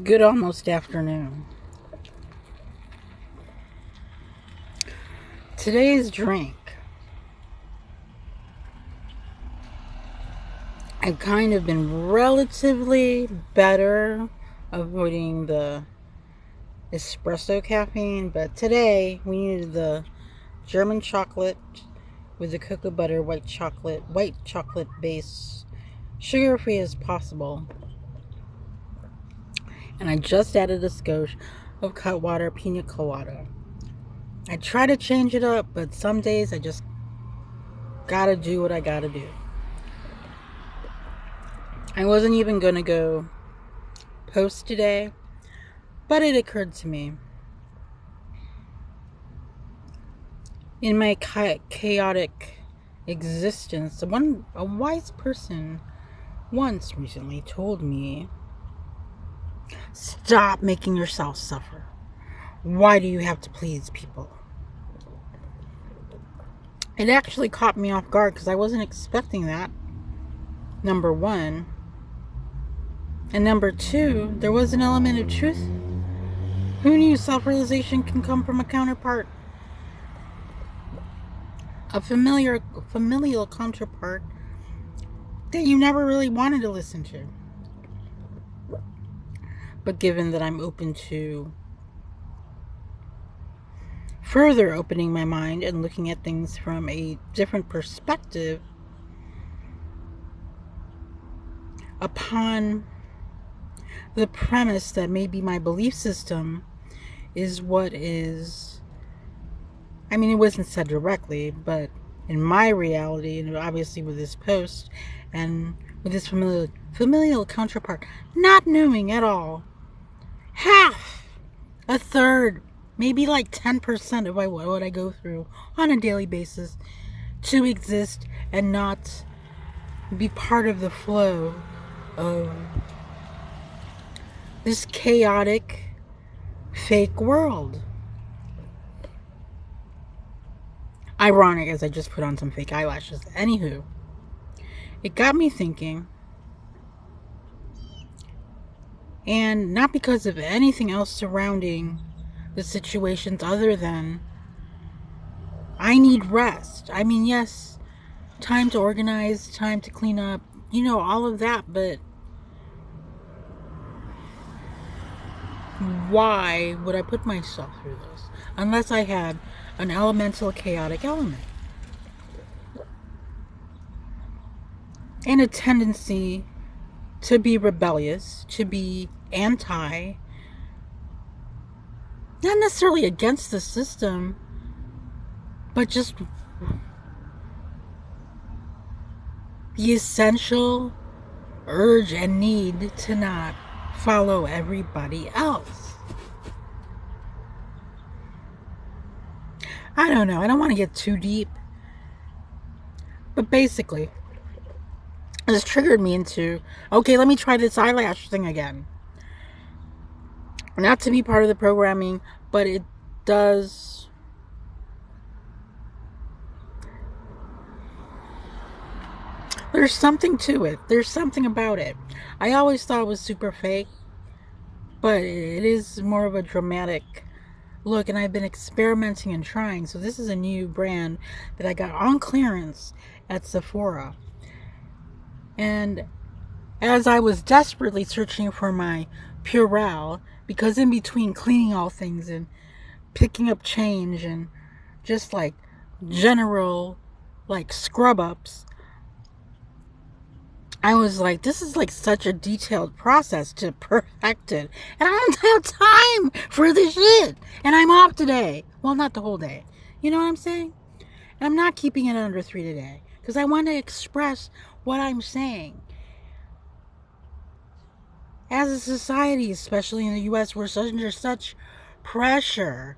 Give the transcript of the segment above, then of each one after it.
Good almost afternoon. Today's drink. I've kind of been relatively better avoiding the espresso caffeine, but today we needed the German chocolate with the cocoa butter white chocolate base, sugar free as possible. And I just added a skosh of Cutwater pina colada. I try to change it up, but some days I just gotta do what I gotta do. I wasn't even gonna go post today, but it occurred to me. In my chaotic existence, a wise person once recently told me, stop making yourself suffer. Why do you have to please people? It actually caught me off guard because I wasn't expecting that, number one. And number two, there was an element of truth. Who knew self-realization can come from a counterpart? A familial counterpart that you never really wanted to listen to. But given that I'm open to further opening my mind and looking at things from a different perspective, upon the premise that maybe my belief system is what is, it wasn't said directly, but in my reality, and obviously with this post and with this familial counterpart, not knowing at all, half, a third, maybe like 10% of what I go through on a daily basis to exist and not be part of the flow of this chaotic, fake world. Ironic as I just put on some fake eyelashes. Anywho, it got me thinking, and not because of anything else surrounding the situations other than I need rest. Yes, time to organize, time to clean up, all of that, but why would I put myself through this unless I had an elemental chaotic element and a tendency to be rebellious, to be anti, not necessarily against the system, but just the essential urge and need to not follow everybody else. I don't know. I don't want to get too deep. But basically, this triggered me into, okay, let me try this eyelash thing again. Not to be part of the programming, but it does. There's something to it. There's something about it. I always thought it was super fake, but it is more of a dramatic look, and I've been experimenting and trying. So this is a new brand that I got on clearance at Sephora. And as I was desperately searching for my Purell, because in between cleaning all things and picking up change and just like general like scrub ups, I was like, this is like such a detailed process to perfect it. And I don't have time for this shit. And I'm off today. Well, not the whole day. You know what I'm saying? And I'm not keeping it under 3 today because I want to express what I'm saying. As a society, especially in the US, we're under such pressure.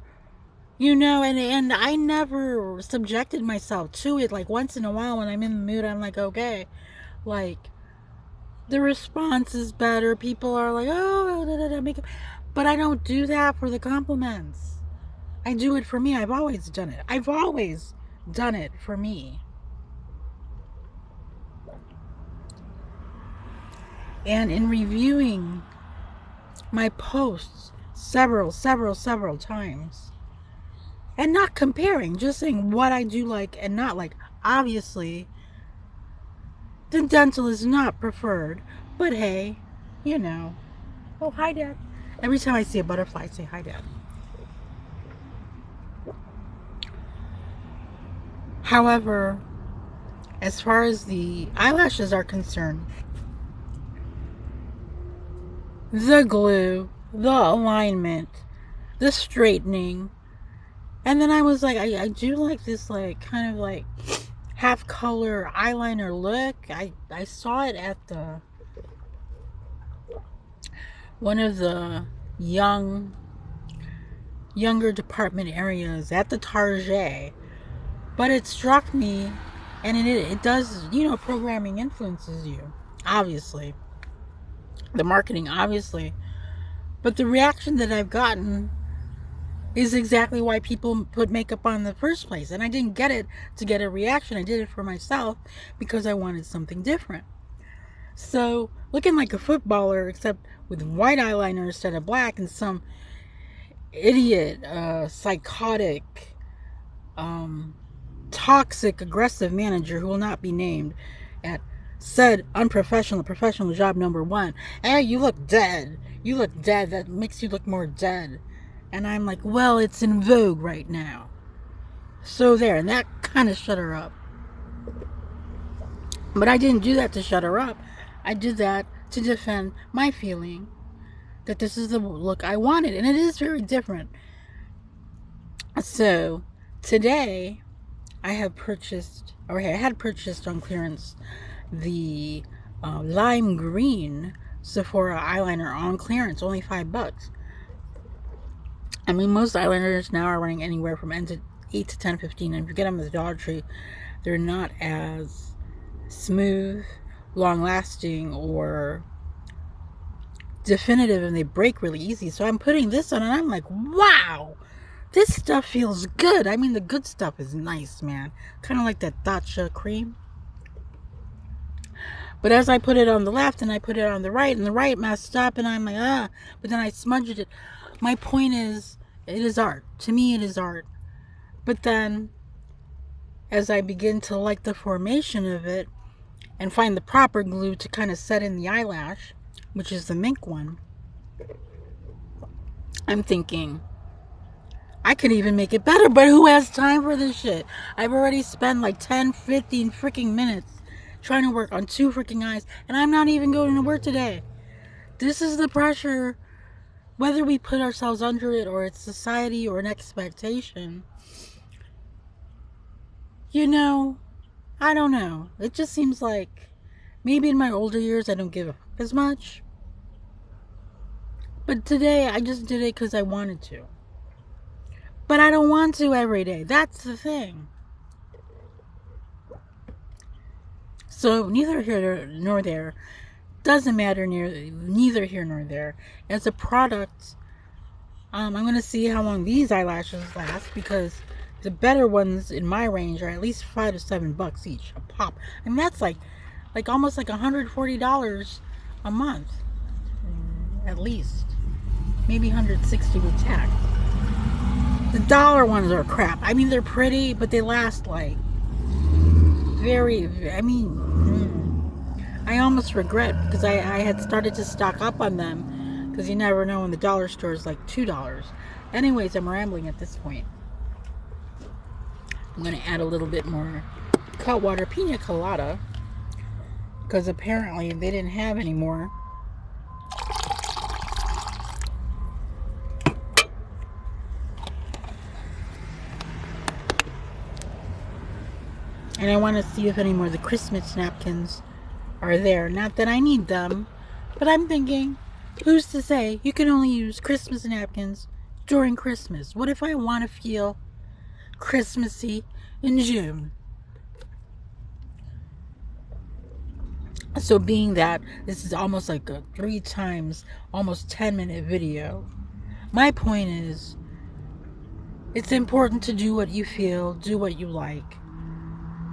And I never subjected myself to it. Like once in a while when I'm in the mood, I'm like, okay, like the response is better. People are like, oh, make it. But I don't do that for the compliments. I do it for me. I've always done it. I've always done it for me. And in reviewing my posts several times. And not comparing, just saying what I do like and not like. Obviously, the dental is not preferred, but hey, you know. Oh, hi, Dad. Every time I see a butterfly, I say hi, Dad. However, as far as the eyelashes are concerned, the glue, the alignment, the straightening, and then I was like, I do like this, like, kind of like half color eyeliner look. I saw it at the one of the younger department areas at the Target, but it struck me, and it does, you know, programming influences you, obviously, the marketing, obviously, but the reaction that I've gotten is exactly why people put makeup on in the first place. And I didn't get it to get a reaction. I did it for myself because I wanted something different. So, looking like a footballer, except with white eyeliner instead of black, and some idiot, psychotic, toxic, aggressive manager who will not be named at said unprofessional, professional job number 1. Hey, you look dead. You look dead. That makes you look more dead. And I'm like, well, it's in vogue right now. So there, and that kind of shut her up. But I didn't do that to shut her up. I did that to defend my feeling that this is the look I wanted. And it is very different. So today, I had purchased on clearance the lime green Sephora eyeliner on clearance, only $5. I mean, most eyeliners now are running anywhere from 8 to 10, 15. And if you get them at the Dollar Tree, they're not as smooth, long-lasting, or definitive, and they break really easy. So I'm putting this on, and I'm like, wow, this stuff feels good. I mean, the good stuff is nice, man. Kind of like that tMa cream. But as I put it on the left and I put it on the right messed up, and I'm like, but then I smudged it. My point is, it is art. To me, it is art. But then, as I begin to like the formation of it and find the proper glue to kind of set in the eyelash, which is the mink one, I'm thinking, I could even make it better, but who has time for this shit? I've already spent like 10, 15 freaking minutes trying to work on 2 freaking eyes, and I'm not even going to work today. This is the pressure, whether we put ourselves under it or it's society or an expectation. You know, I don't know. It just seems like maybe in my older years I don't give a fuck as much. But today I just did it because I wanted to. But I don't want to every day. That's the thing. So neither here nor there. Doesn't matter, neither here nor there. As a product, I'm going to see how long these eyelashes last, because the better ones in my range are at least $5 to $7 each a pop. I mean, that's like almost like $140 a month, at least. Maybe $160 with tax. The dollar ones are crap. I mean, they're pretty, but they last like I almost regret, because I had started to stock up on them, because you never know when the dollar store is like $2. Anyways, I'm rambling at this point. I'm going to add a little bit more Cutwater Pina Colada, because apparently they didn't have any more. And I want to see if any more of the Christmas napkins are there. Not that I need them, but I'm thinking, who's to say you can only use Christmas napkins during Christmas? What if I want to feel Christmassy in June? So being that this is almost like a 3 times, almost 10-minute video, my point is, it's important to do what you feel, do what you like.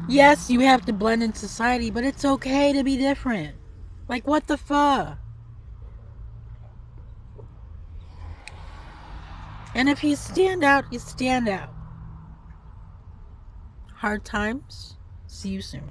Yes, you have to blend in society, but it's okay to be different. Like, what the fuck? And if you stand out, you stand out. Hard times. See you soon.